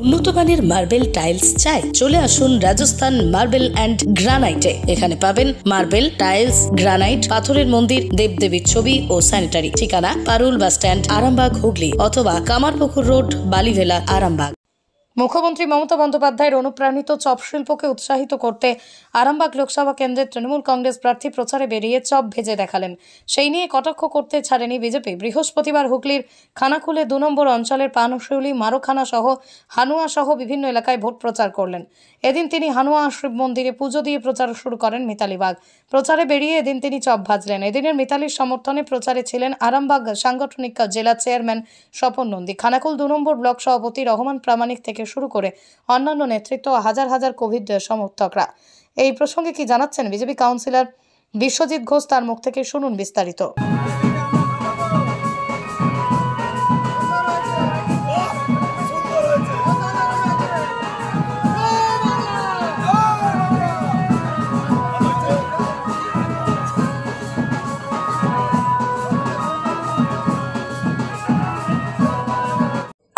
উন্নত মানের marble tiles চাই? চলে আসুন রাজস্থান মার্বেল অ্যান্ড গ্রানাইটে। এখানে পাবেন মার্বেল, টাইলস, গ্রানাইট, পাথরের মন্দির, দেবদেবীর ছবি ও স্যানিটারি। ঠিকানা পারুল বাস স্ট্যান্ড, আরামবাগ, হুগলি, অথবা কামারপুকুর রোড, বালিভেলা, আরামবাগ। মুখ্যমন্ত্রী মমতা বন্দ্যোপাধ্যায়ের অনুপ্রাণিত চপ শিল্পকে উৎসাহিত করতে আরামবাগ লোকসভা কেন্দ্রের তৃণমূল কংগ্রেস প্রার্থী প্রচারে বেরিয়ে চপ ভেজে দেখালেন। সেই নিয়ে কটাক্ষ করতে ছাড়েনি বিজেপি। বৃহস্পতিবার হুগলির খানাকুলে ২ নম্বর অঞ্চলের পানশৈলী, মারোখানা সহ হানুয়া সহ বিভিন্ন এলাকায় ভোট প্রচার করলেন। এদিন তিনি হানুয়া শিব মন্দিরে পুজো দিয়ে প্রচার শুরু করেন মিতালি বাগ। প্রচারে বেরিয়ে এদিন তিনি চপ ভাজলেন। এদিনের মিতালির সমর্থনে প্রচারে ছিলেন আরামবাগ সাংগঠনিক জেলা চেয়ারম্যান স্বপন নন্দী, খানাকুল ২ নম্বর ব্লক সভাপতি রহমান প্রামাণিক থেকে শুরু করে অন্যান্য নেতৃত্ব, হাজার হাজার কোভিড সমর্থকরা। এই প্রসঙ্গে কি জানাচ্ছেন বিজেপি কাউন্সিলর বিশ্বজিৎ ঘোষ, তার মুখ থেকে শুনুন বিস্তারিত।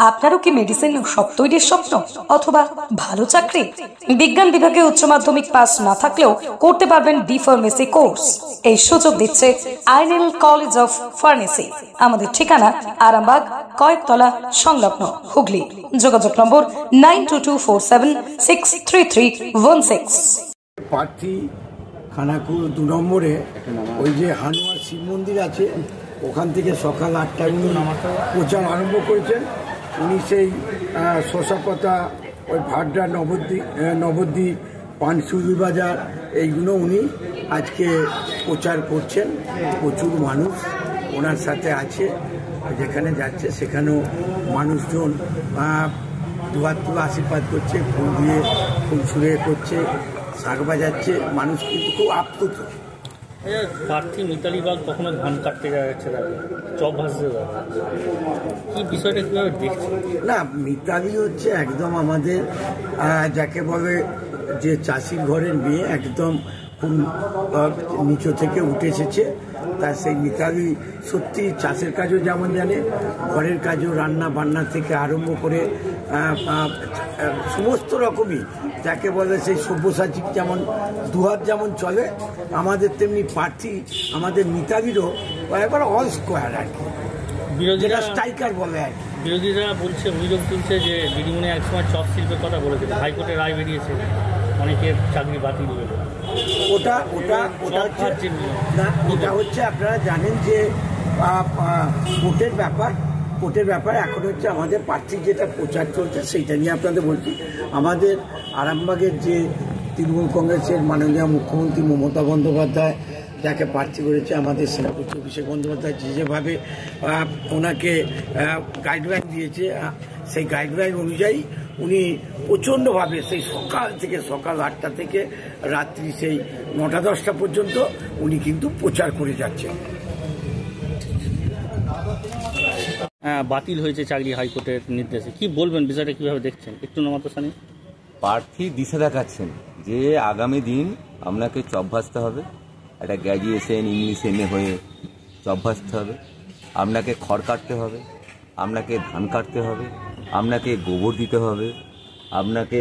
আপনারও কি মেডিসিন শপ তৈরির স্বপ্ন অথবা ভালো চাকরি? বিজ্ঞান বিভাগে উচ্চ মাধ্যমিক পাস না থাকলেও করতে পারবেন বি ফার্মেসি কোর্স। এই সুযোগ দিচ্ছে আইনেল কলেজ অফ ফার্মেসি। আমাদের ঠিকানা আরামবাগ, কয়েকতলা সংলগ্ন, হুগলি। যোগাযোগ নম্বর 9224763316। প্রার্থী খানাকুল ২ নম্বরে ওই যে হানুয়া শিব মন্দির আছে, ওখান থেকে সকাল ৮টায় উনি প্রচার আরম্ভ করেছেন। উনি সেই শশাপাতা, ওই ভাড্ডা, নবদ্বীপ, পানশুলি বাজার, এইগুলো উনি আজকে প্রচার করছেন। প্রচুর মানুষ ওনার সাথে আছে, যেখানে যাচ্ছে সেখানেও মানুষজন দুহাত তুলে আশীর্বাদ করছে, ফুল দিয়ে ফুল ছুঁড়ে করছে, শাক বাজাচ্ছে। মানুষ কিন্তু খুব আপ্লুত। প্রার্থী মিতালি বাগ কখনো ধান কাটতে যাচ্ছে, চপ ভাজতে যাচ্ছে, কি বিষয়টা কীভাবে দেখছে? না, মিতালি হচ্ছে একদম আমাদের যাকে বলে যে চাষির ঘরের মেয়ে, একদম খুব নিচু থেকে উঠে এসেছে। তা সেই মিতালি সত্যি চাষের কাজও যেমন জানে, ঘরের কাজও, রান্না বান্না থেকে আরম্ভ করে সমস্ত রকমই যাকে বলে সেই সব্যসাচী যেমন দুহাত যেমন চলে, আমাদের তেমনি প্রার্থী আমাদের মিতালিরও একবার অল স্কোয়ার আর কি, বিরোধীরা স্ট্রাইকার বলে আর কি। বিরোধীরা বলছে, অভিযোগ তুলছে যে দিদিমণি একসময় চপ শিল্পের কথা বলেছিল, হাইকোর্টের রায় বেরিয়েছে, অনেকের চাকরি বাতিল হয়ে গেল। ওটা হচ্ছে আপনারা জানেন যে কোর্টের ব্যাপার। এখন হচ্ছে আমাদের প্রার্থী যেটা প্রচার চলছে সেইটা নিয়ে আপনাদের বলছি। আমাদের আরামবাগের যে তৃণমূল কংগ্রেসের মাননীয় মুখ্যমন্ত্রী মমতা বন্দ্যোপাধ্যায় যাকে প্রার্থী করেছে, আমাদের সেনাপতি অভিষেক বন্দ্যোপাধ্যায় যেভাবে ওনাকে গাইডলাইন দিয়েছে, সেই গাইডলাইন অনুযায়ী উনি প্রচণ্ডভাবে সেই সকাল ৮টা থেকে রাত্রি সেই ৯টা-১০টা পর্যন্ত উনি কিন্তু প্রচার করে যাচ্ছেন। বাতিল হয়েছে চাকরি হাইকোর্টের নির্দেশে, কি বলবেন বিষয়টা, কিভাবে দেখছেন একটু নমতাসানি? প্রার্থী দিশা দেখাচ্ছেন যে আগামী দিন আপনাকে চপ ভাজতে হবে, একটা গ্র্যাজুয়েশন ইংলিশ MA হয়ে চপ ভাজতে হবে, আপনাকে খড় কাটতে হবে, আপনাকে ধান কাটতে হবে, আপনাকে গোবর দিতে হবে, আপনাকে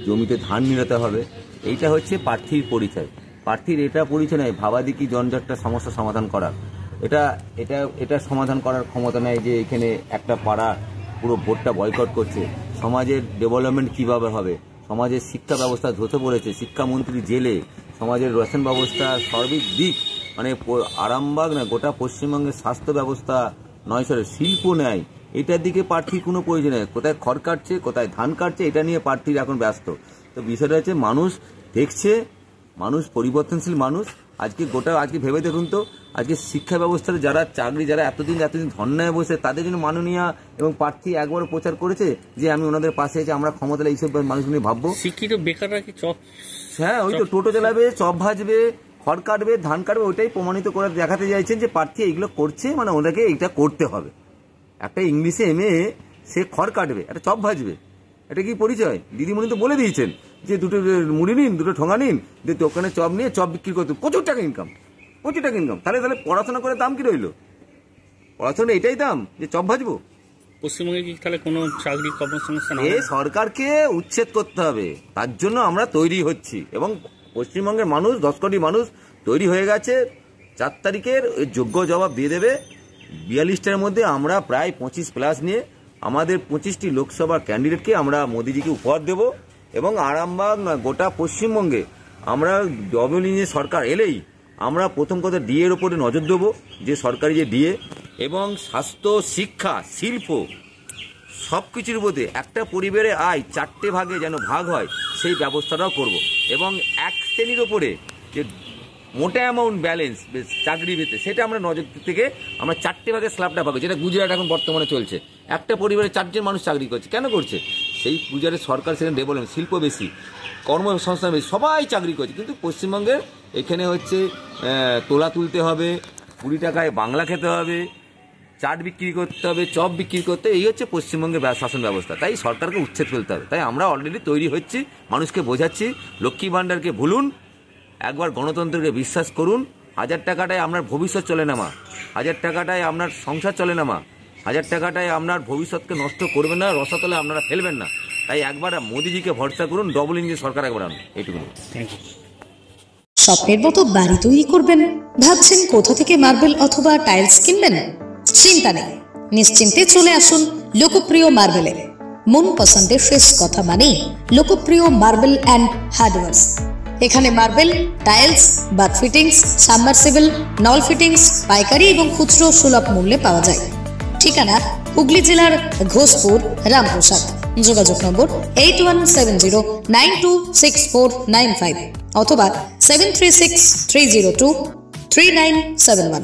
জমিতে ধান নিড়াতে হবে। এইটা হচ্ছে প্রার্থীর পরিচয়। প্রার্থীর এটা পরিচয় নয় ভাবাদিকি জঞ্জাটটা সমস্যা সমাধান করার। এটা সমাধান করার ক্ষমতা নেই যে এখানে একটা পাড়া পুরো ভোটটা বয়কট করছে। সমাজের ডেভেলপমেন্ট কিভাবে হবে? সমাজের শিক্ষা ব্যবস্থা ধসে পড়েছে, শিক্ষামন্ত্রী জেলে, সমাজের রেশন ব্যবস্থা সর্বিক দিক, মানে আরামবাগ না গোটা পশ্চিমবঙ্গের স্বাস্থ্য ব্যবস্থা নয়, শিল্প নেয়, এটার দিকে প্রার্থীর কোনো প্রয়োজন নেই। কোথায় খড় কাটছে, কোথায় ধান কাটছে, এটা নিয়ে প্রার্থীর এখন ব্যস্ত। তো বিষয়টা হচ্ছে মানুষ দেখছে, মানুষ পরিবর্তনশীল মানুষ। আজকে ভেবে দেখুন তো, আজকে শিক্ষা ব্যবস্থার যারা এতদিন ধর্নায় বসে, তাদের জন্য মাননীয় এবং প্রার্থী একবারও প্রচার করেছে যে আমি ওনাদের পাশে আছি, আমরা ক্ষমতায় এইসব মানুষগুলি ভাববো। শিক্ষিত বেকাররা কি চপ, হ্যাঁ ওই তো টোটো চালাবে, চপ ভাজবে, খড় কাটবে, ধান কাটবে, ওইটাই প্রমাণিত করে দেখাতে চাইছেন যে প্রার্থী এইগুলো করছে, মানে ওনাকে এইটা করতে হবে। একটা ইংলিশে MA সে খড় কাটবে, একটা চপ ভাজবে, এটা কি পরিচয়? দিদিমণি তো বলে দিয়েছেন যে দুটো মুড়ি নিন, দুটো ঠোঙা নিন, দিয়ে দোকানে চপ নিয়ে চপ বিক্রি করতে প্রচুর টাকা ইনকাম। তাহলে পড়াশোনা করে দাম কি রইল? পড়াশোনা এটাই দাম যে চপ ভাজবো? পশ্চিমবঙ্গে কি তাহলে কোনো চাকরি কর্মসংস্থান এ সরকারকে উচ্ছেদ করতে হবে, তার জন্য আমরা তৈরি হচ্ছি এবং পশ্চিমবঙ্গের মানুষ 10 কোটি মানুষ তৈরি হয়ে গেছে। 4 তারিখের যোগ্য জবাব দিয়ে দেবে। 42টার মধ্যে আমরা প্রায় 25+ নিয়ে আমাদের 25টি লোকসভার ক্যান্ডিডেটকে আমরা মোদিজিকে উপহার দেব এবং আরামবাগ গোটা পশ্চিমবঙ্গে আমরা ডবল ইঞ্জিনের সরকার এলেই আমরা প্রথম কথা ডিএর ওপরে নজর দেবো, যে সরকারি যে ডিএ এবং স্বাস্থ্য, শিক্ষা, শিল্প সব কিছুর মধ্যে একটা পরিবারের আয় 4টে ভাগে যেন ভাগ হয় সেই ব্যবস্থাটাও করব এবং এক শ্রেণীর ওপরে যে মোটা অ্যামাউন্ট ব্যালেন্স চাকরি পেতে সেটা আমরা নজর থেকে আমরা 4টে ভাগে স্ল্যাবটা পাবো, যেটা গুজরাট এখন বর্তমানে চলছে। একটা পরিবারে 4 জন মানুষ চাকরি করছে, কেন করছে? সেই গুজরাটের সরকার সেখানে ডেভেলপমেন্ট, শিল্প বেশি, কর্মসংস্থান বেশি, সবাই চাকরি করছে। কিন্তু পশ্চিমবঙ্গের এখানে হচ্ছে তোলা তুলতে হবে, 20 টাকায় বাংলা খেতে হবে, চাট বিক্রি করতে হবে, চপ বিক্রি করতে হবে। এই হচ্ছে পশ্চিমবঙ্গের শাসন ব্যবস্থা। তাই সরকারকে উচ্ছেদ ফেলতে হবে। তাই আমরা অলরেডি তৈরি হচ্ছি, মানুষকে বোঝাচ্ছি লক্ষ্মী ভাণ্ডারকে ভুলুন, একবার গণতন্ত্রকে বিশ্বাস করুন। 1000 টাকাটায় আপনার ভবিষ্যৎ চলে না মা, 1000 টাকাটায় আপনার সংসার চলে না মা, 1000 টাকাটায় আপনার ভবিষ্যৎকে নষ্ট করবেন না, রসাতলে আপনারা ফেলবেন না। তাই একবার মোদিজিকে ভরসা করুন, ডবল ইঞ্জিন সরকার একবার আনুন, এইটুকু। Thank you. স্বপ্নের মতো বাড়ি তৈরি করবেন? ভাবছেন কোথা থেকে মার্বেল অথবা টাইলস কিনবেন? চিন্তা নেই, নিশ্চিন্তে চলে আসুন লোকপ্রিয় মার্বেলে। মন পছন্দের শেষ কথা মানেই লোকপ্রিয় মার্বেল অ্যান্ড হার্ডওয়্যার্স। এখানে marble, tiles, bath fittings, submersible, নল ফিটিংস পাইকারি এবং খুচরো সুলভ মূল্যে পাওয়া যায়। ঠিকানা হুগলি জেলার ঘোষপুর, রামপ্রসাদ। যোগাযোগ নম্বর 8170926495 অথবা 7363023971।